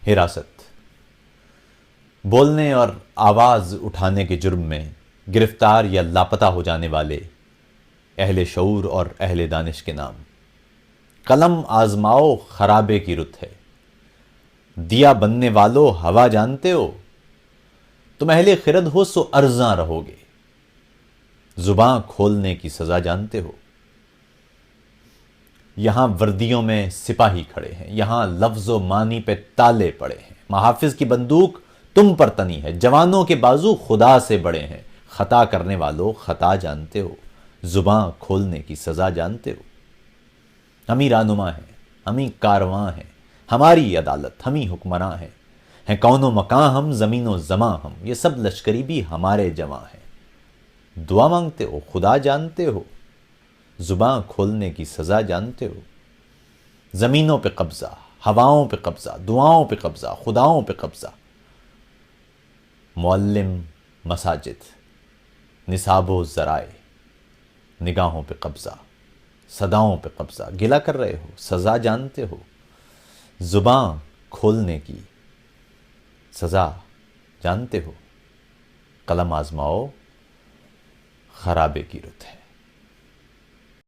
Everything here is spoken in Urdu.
حراست، بولنے اور آواز اٹھانے کے جرم میں گرفتار یا لاپتہ ہو جانے والے اہل شعور اور اہل دانش کے نام۔ قلم آزماؤ خرابے کی رت ہے، دیا بننے والو ہوا جانتے ہو، تم اہل خرد ہو سو ارزاں رہو گے، زباں کھولنے کی سزا جانتے ہو۔ یہاں وردیوں میں سپاہی کھڑے ہیں، یہاں لفظ و معنی پہ تالے پڑے ہیں، محافظ کی بندوق تم پر تنی ہے، جوانوں کے بازو خدا سے بڑے ہیں، خطا کرنے والو خطا جانتے ہو، زباں کھولنے کی سزا جانتے ہو۔ ہم ہی رہنما ہیں، ہم ہی کارواں ہیں، ہماری عدالت، ہم ہی حکمراں ہیں کون و مکاں ہم، زمین و زماں ہم، یہ سب لشکری بھی ہمارے جواں ہیں۔ دعا مانگتے ہو خدا جانتے ہو، زباں کھولنے کی سزا جانتے ہو۔ زمینوں پہ قبضہ، ہواؤں پہ قبضہ، دعاؤں پہ قبضہ، خداؤں پہ قبضہ، معلم مساجد، نصاب و ذرائع، نگاہوں پہ قبضہ، صداؤں پہ قبضہ، گلہ کر رہے ہو، سزا جانتے ہو، زباں کھولنے کی سزا جانتے ہو، قلم آزماؤ خرابے کی رت ہے۔